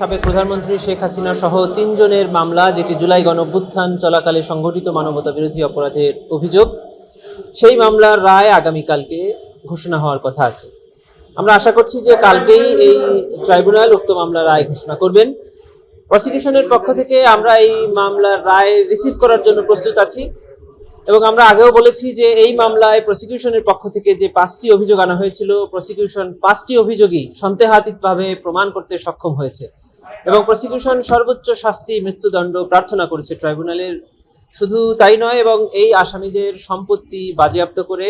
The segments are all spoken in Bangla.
সাবেক প্রধানমন্ত্রী শেখ হাসিনা সহ ৩ জনের মামলা, যেটি জুলাই গণঅভ্যুত্থান চলাকালে সংঘটিত মানবতা বিরোধী অপরাধের অভিযোগ, সেই মামলার রায় আগামীকালকে ঘোষণা হওয়ার কথা আছে। আমরা আশা করছি যে কালকেই এই ট্রাইব্যুনাল উক্ত মামলার রায় ঘোষণা করবেন। প্রসিকিউশনের পক্ষ থেকে আমরা এই মামলার রায় রিসিভ করার জন্য প্রস্তুত আছি এবং আমরা আগেও বলেছি যে এই মামলায় প্রসিকিউশনের পক্ষ থেকে যে 5টি অভিযোগ আনা হয়েছিল, প্রসিকিউশন 5টি অভিযোগই সন্দেহাতীতভাবে প্রমাণ করতে সক্ষম হয়েছে এবং প্রসিকিউশন সর্বোচ্চ শাস্তি মৃত্যুদণ্ড প্রার্থনা করেছে ট্রাইব্যুনালের। শুধু তাই নয়, এবং এই আসামিদের সম্পত্তি বাজেয়াপ্ত করে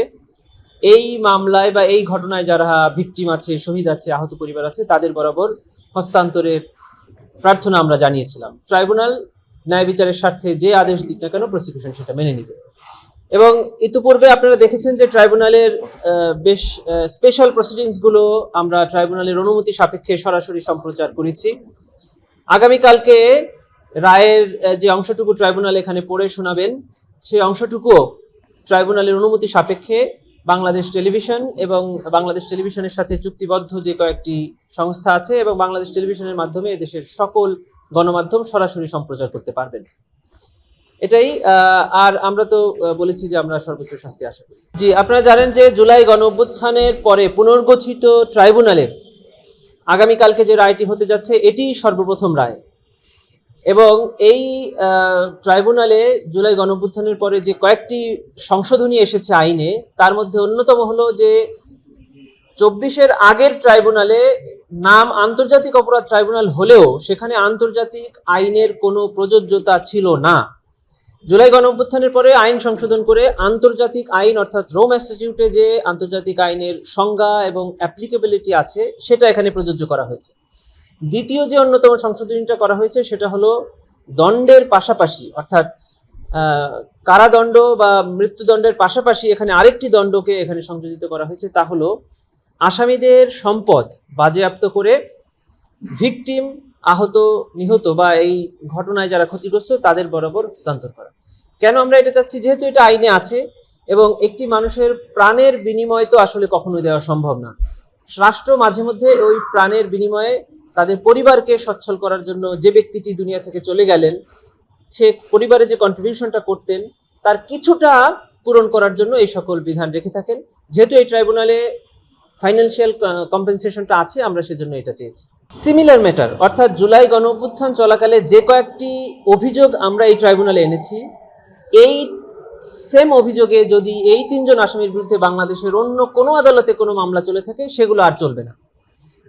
এই মামলায় বা এই ঘটনায় যারা ভিকটিম আছে, শহীদ আছে, আহত পরিবার আছে, তাদের বরাবর হস্তান্তরের প্রার্থনা আমরা জানিয়েছিলাম। ট্রাইব্যুনাল ন্যায় বিচারের স্বার্থে যে আদেশ দিক না কেন প্রসিকিউশন সেটা মেনে নিবে। এবং ইতিপূর্বে আপনারা দেখেছেন যে ট্রাইব্যুনালের বেশ স্পেশাল প্রসিডিংসগুলো আমরা ট্রাইব্যুনালের অনুমতি সাপেক্ষে সরাসরি সম্প্রচার করেছি। আগামীকালকে রায়ের যে অংশটুকু ট্রাইব্যুনাল এখানে পড়ে শোনাবেন, সেই অংশটুকুও ট্রাইব্যুনালের অনুমতি সাপেক্ষে বাংলাদেশ টেলিভিশন এবং বাংলাদেশ টেলিভিশনের সাথে চুক্তিবদ্ধ যে কয়েকটি সংস্থা আছে এবং বাংলাদেশ টেলিভিশনের মাধ্যমে দেশের সকল গণমাধ্যম সরাসরি সম্প্রচার করতে পারবেন। এটাই। আর আমরা তো বলেছি যে আমরা সর্বোচ্চ শাস্তি আশা করি। জি, আপনারা জানেন যে জুলাই গণঅভ্যুত্থানের পরে পুনর্গঠিত ট্রাইব্যুনালের আগামীকালকে যে রায়টি হতে যাচ্ছে, এটি সর্বপ্রথম রায়। এবং এই ট্রাইব্যুনালে জুলাই গণঅভ্যুত্থানের পরে যে কয়েকটি সংশোধনী এসেছে আইনে, তার মধ্যে অন্যতম হলো যে 24-এর আগের ট্রাইব্যুনালে নাম আন্তর্জাতিক অপরাধ ট্রাইব্যুনাল হলেও সেখানে আন্তর্জাতিক আইনের কোনো প্রযোজ্যতা ছিল না। জুলাই গণঅভ্যুত্থানের পরে আইন সংশোধন করে আন্তর্জাতিক আইন অর্থাৎ রোম স্ট্যাটিউটে যে আন্তর্জাতিক আইনের সংজ্ঞা এবং অ্যাপ্লিকেবিলিটি আছে সেটা এখানে প্রযোজ্য করা হয়েছে। দ্বিতীয় যে অন্যতম সংশোধনীটা করা হয়েছে সেটা হলো দণ্ডের পাশাপাশি, অর্থাৎ কারাদণ্ড বা মৃত্যুদণ্ডের পাশাপাশি এখানে আরেকটি দণ্ডকে এখানে সংযোজিত করা হয়েছে। তা হলো আসামিদের সম্পদ বাজেয়াপ্ত করে ভিকটিম, আহত, নিহত বা এই ঘটনায় যারা ক্ষতিগ্রস্ত তাদের বরাবর হস্তান্তর করা। কেন আমরা এটা চাচ্ছি? যেহেতু এটা আইনে আছে এবং একটি মানুষের প্রাণের বিনিময় তো আসলে কখনোই দেওয়া সম্ভব না। রাষ্ট্র মাঝে মধ্যে ওই প্রাণের বিনিময়ে তাদের পরিবারকে সচ্ছল করার জন্য যে ব্যক্তিটি দুনিয়া থেকে চলে গেলেন, সে পরিবারে যে কন্ট্রিবিউশনটা করতেন তার কিছুটা পূরণ করার জন্য এই সকল বিধান রেখে থাকেন। যেহেতু এই ট্রাইব্যুনালে ফাইন্যান্সিয়াল কম্পেনসেশনটা আছে, আমরা সেজন্য এটা চেয়েছি। সিমিলার ম্যাটার, অর্থাৎ জুলাই গণঅভ্যুত্থান চলাকালে যে কয়েকটি অভিযোগ আমরা এই ট্রাইব্যুনালে এনেছি, এই সেম অভিযোগে যদি এই 3 জন আসামির বিরুদ্ধে বাংলাদেশের অন্য কোনো আদালতে কোনো মামলা চলে থাকে, সেগুলো আর চলবে না।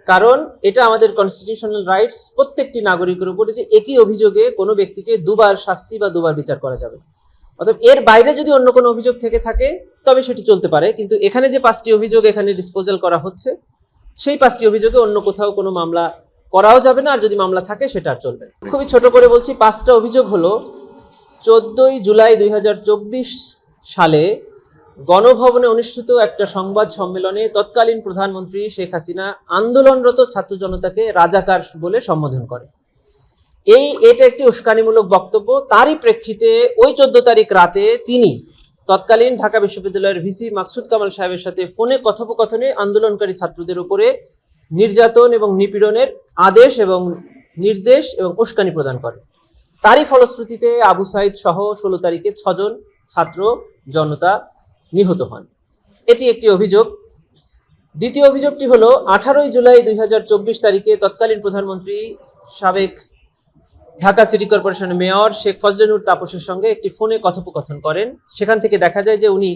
কারণ এটা আমাদের কনস্টিটিউশনাল রাইটস, প্রত্যেকটি নাগরিকের উপরে যে একই অভিযোগে কোনো ব্যক্তিকে দুবার শাস্তি বা দুবার বিচার করা যাবে। অর্থাৎ এর বাইরে যদি অন্য কোনো অভিযোগ থেকে থাকে তবে সেটি চলতে পারে, কিন্তু এখানে যে 5টি অভিযোগ এখানে ডিসপোজাল করা হচ্ছে, সেই 5টি অভিযোগে অন্য কোথাও কোনো মামলা করাও যাবে না, আর যদি মামলা থাকে সেটা আর চলবে না। খুবই ছোট করে বলছি, 5টা অভিযোগ হলো 14ই জুলাই 2024 সালে গণভবনে অনুষ্ঠিত একটা সংবাদ সম্মেলনে তৎকালীন প্রধানমন্ত্রী শেখ হাসিনা আন্দোলনরত ছাত্র জনতাকে রাজাকার বলে সম্বোধন করে। এটা একটি উস্কানিমূলক বক্তব্য। তারই প্রেক্ষিতে ওই 14 তারিখ রাতে তিনি তৎকালীন ঢাকা বিশ্ববিদ্যালয়ের ভিসি মাকসুদ কামাল সাহেবের সাথে ফোনে কথোপকথনে আন্দোলনকারী ছাত্রদের উপরে নির্যাতন এবং নিপীড়নের আদেশ এবং নির্দেশ এবং উস্কানি প্রদান করে। তারই ফলশ্রুতিতে আবু সাইদ সহ 16 তারিখে 6 জন ছাত্র জনতা নিহত হন। এটি একটি অভিযোগ। দ্বিতীয় অভিযোগটি হলো 18ই জুলাই 2024 তারিখে তৎকালীন প্রধানমন্ত্রী সাবেক ঢাকা সিটি কর্পোরেশনের মেয়র শেখ ফজলে তাপসের সঙ্গে একটি ফোনে কথোপকথন করেন। সেখান থেকে দেখা যায় যে উনি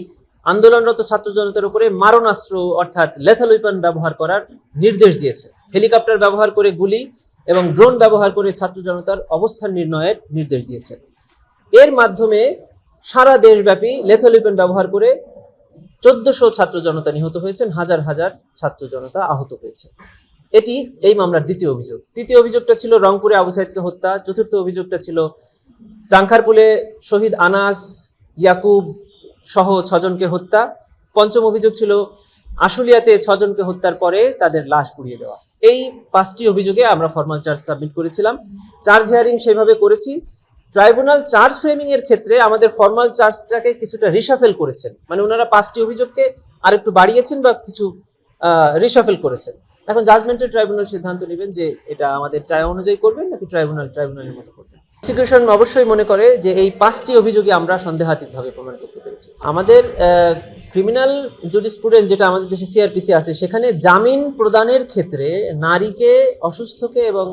আন্দোলনরত ছাত্র জনতার উপরে মারণাস্ত্র অর্থাৎ লেথাল ওয়েপন ব্যবহার করার নির্দেশ দিয়েছে। হেলিকপ্টার ব্যবহার করে গুলি এবং ড্রোন ব্যবহার করে ছাত্র জনতার অবস্থান নির্ণয়ের নির্দেশ দিয়েছে। এর মাধ্যমে সারা দেশব্যাপী লেথাল ওয়েপন ব্যবহার করে 1400 ছাত্র জনতা নিহত হয়েছেন, হাজার হাজার ছাত্র জনতা আহত হয়েছে। এটি এই মামলার দ্বিতীয় অভিযোগ। তৃতীয় অভিযোগটা ছিল রংপুরে আবু সাইদকে হত্যা। চতুর্থ অভিযোগটা ছিল চাংখারপুলে শহীদ আনাস, ইয়াকুব সহ 6 জনকে হত্যা। পঞ্চম অভিযোগ ছিল আশুলিয়াতে 6 জনকে হত্যার পরে তাদের লাশ পুড়িয়ে দেওয়া। এই 5টি অভিযোগে আমরা ফরমাল চার্জ সাবমিট করেছিলাম। চার্জ হিয়ারিং সেইভাবে করেছি। ট্রাইব্যুনাল চার্জ ফ্রেমিং এর ক্ষেত্রে আমাদের ফরমাল চার্জটাকে কিছুটা রিশাফেল করেছেন, মানে ওনারা 5টি অভিযোগকে আরেকটু বাড়িয়েছেন বা কিছু রিশাফেল করেছেন এখন জাজমেন্টের ট্রাইব্যুনাল সিদ্ধান্ত নেবেন যে এটা আমাদের চায় অনুযায়ী করবেন নাকি ট্রাইব্যুনালের মতো করবেন। প্রসিকিউশন অবশ্যই মনে করে যে এই 5টি অভিযোগে আমরা সন্দেহাতীতভাবে প্রমাণ করতে পেরেছি। আমাদের ক্রিমিনাল জুডিসপ্রুডেন্স যেটা আমাদের দেশে সিআরপিসি আছে, সেখানে জামিন প্রদানের ক্ষেত্রে নারীকে, অসুস্থকে এবং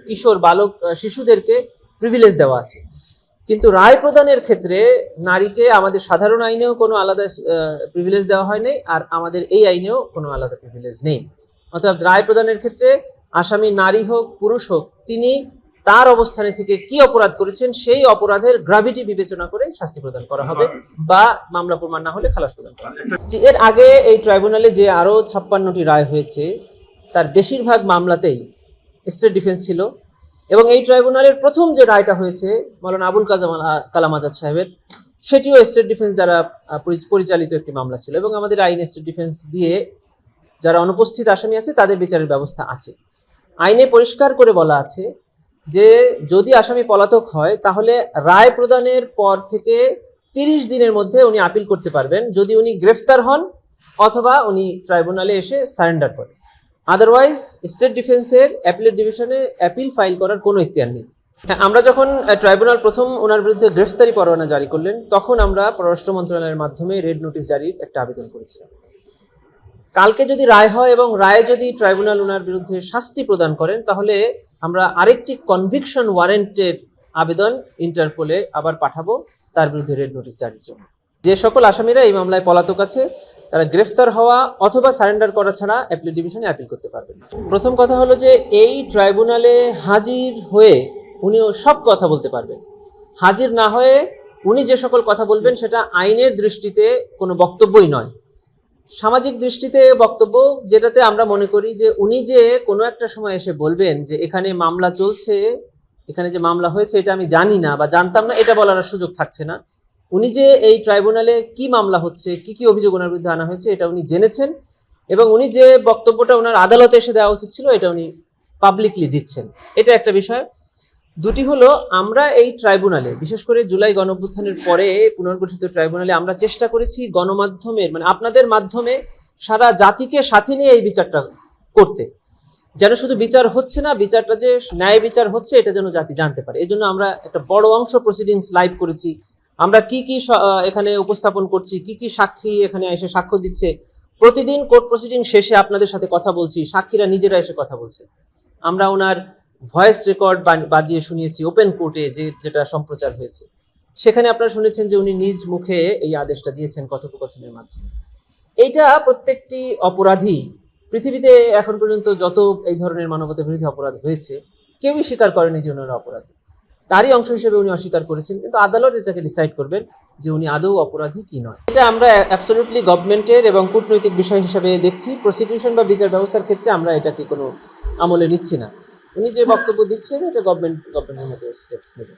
কিশোর বালক শিশুদেরকে প্রিভিলেজ দেওয়া আছে, কিন্তু রায় প্রদানের ক্ষেত্রে নারীকে আমাদের সাধারণ আইনেও কোনো আলাদা প্রিভিলেজ দেওয়া হয় নাই, আর আমাদের এই আইনেও কোনো আলাদা প্রিভিলেজ নেই। অর্থাৎ রায় প্রদানের ক্ষেত্রে আসামি নারী হোক পুরুষ হোক, তিনি তার অবস্থানে থেকে কি অপরাধ করেছেন সেই অপরাধের গ্র্যাভিটি বিবেচনা করে শাস্তি প্রদান করা হবে, বা মামলা প্রমাণ না হলে খালাস প্রদান করা হবে। এর আগে এই ট্রাইব্যুনালে যে আরো 56টি রায় হয়েছে, তার বেশিরভাগ মামলাতেই স্টেট ডিফেন্স ছিল, এবং এই ট্রাইব্যুনালের প্রথম যে রায়টা হয়েছে মাওলানা আবুল কালাম আজাদ সাহেবের, সেটিও স্টেট ডিফেন্স দ্বারা পরিচালিত একটি মামলা ছিল, এবং আমাদের আইনে স্টেট ডিফেন্স দিয়ে যারা অনুপস্থিত আসামি আছে তাদের বিচারের ব্যবস্থা আছে। আইনে পরিষ্কার করে বলা আছে যে যদি আসামি পলাতক হয় তাহলে রায় প্রদানের পর থেকে 30 দিনের মধ্যে উনি আপিল করতে পারবেন, যদি উনি গ্রেফতার হন অথবা উনি ট্রাইব্যুনালে এসে সারেন্ডার করেন। আদারওয়াইজ স্টেট ডিফেন্সের অ্যাপিলেট ডিভিশনে অ্যাপিল ফাইল করার কোনো ইখতিয়ার নেই। আমরা যখন ট্রাইব্যুনাল প্রথম ওনার বিরুদ্ধে গ্রেফতারি পরোয়ানা জারি করলেন, তখন আমরা পররাষ্ট্র মন্ত্রণালয়ের মাধ্যমে রেড নোটিশ জারির একটা আবেদন করেছিলাম। কালকে যদি রায় হয় এবং রায়ে যদি ট্রাইব্যুনাল ওনার বিরুদ্ধে শাস্তি প্রদান করেন, তাহলে আমরা আরেকটি কনভিকশন ওয়ারেন্টের আবেদন ইন্টারপোলে আবার পাঠাবো তার বিরুদ্ধে রেড নোটিশ জারির জন্য। যে সকল আসামিরা এই মামলায় পলাতক আছে তারা গ্রেফতার হওয়া অথবা সারেন্ডার করা ছাড়া অ্যাপিলেট ডিভিশনে অ্যাপিল করতে পারবেন না। প্রথম কথা হলো যে এই ট্রাইব্যুনালে হাজির হয়ে উনিও সব কথা বলতে পারবেন। হাজির না হয়ে উনি যে সকল কথা বলবেন সেটা আইনের দৃষ্টিতে কোনো বক্তব্যই নয়, সামাজিক দৃষ্টিতে বক্তব্য, যেটাতে আমরা মনে করি যে উনি যে কোনো একটা সময় এসে বলবেন যে এখানে মামলা চলছে, এখানে যে মামলা হয়েছে এটা আমি জানি না বা জানতাম না, এটা বলার সুযোগ থাকছে না। উনি যে এই ট্রাইব্যুনালে কি মামলা হচ্ছে, কি কি অভিযোগ ওনার বিরুদ্ধে আনা হয়েছে এটা উনি জেনেছেন, এবং উনি যে বক্তব্যটা ওনার আদালতে এসে দেওয়া উচিত ছিল এটা উনি পাবলিকলি দিচ্ছেন। এটা একটা বিষয়। দুটি হলো, আমরা এই ট্রাইব্যুনালে বিশেষ করে জুলাই গণঅভ্যুত্থানের পরে পুনর্গঠিত ট্রাইব্যুনালে আমরা চেষ্টা করেছি গণমাধ্যমের মানে আপনাদের মাধ্যমে সারা জাতিকে সাথে নিয়ে এই বিচারটা করতে, যেন শুধু বিচার হচ্ছে না, বিচারটা যে ন্যায় বিচার হচ্ছে এটা যেন জাতি জানতে পারে। এই জন্য আমরা একটা বড় অংশ প্রসিডিংস লাইভ করেছি, আমরা কি কি এখানে উপস্থাপন করছি, কি কি সাক্ষী এখানে এসে সাক্ষ্য দিচ্ছে, প্রতিদিন কোর্ট প্রসিডিং শেষে আপনাদের সাথে কথা বলছি, সাক্ষীরা নিজেরা এসে কথা বলছে। আমরা ওনার ভয়েস রেকর্ড বাজিয়ে শুনিয়েছি ওপেন কোর্টে, যেটা সম্প্রচার হয়েছে, সেখানে আপনারা শুনেছেন যে উনি নিজ মুখে এই আদেশটা দিয়েছেন কথোপকথনের মাধ্যমে। এইটা প্রত্যেকটি অপরাধী পৃথিবীতে এখন পর্যন্ত যত এই ধরনের মানবতা বিরোধী অপরাধ হয়েছে কেউই স্বীকার করেনি যে উনারা অপরাধী, তারই অংশ হিসেবে উনি অস্বীকার করেছেন, কিন্তু আদালত এটাকে ডিসাইড করবেন যে উনি আদৌ অপরাধী কি নয়। এটা আমরা অ্যাবসলিউটলি গভর্নমেন্টের এবং কূটনৈতিক বিষয় হিসেবে দেখছি। প্রসিকিউশন বা বিচার ব্যবস্থার ক্ষেত্রে আমরা এটাকে কোনো আমলে নিচ্ছি না। উনি যে বক্তব্য দিচ্ছেন এটা গভর্নমেন্টের মতো স্টেপস নেবে।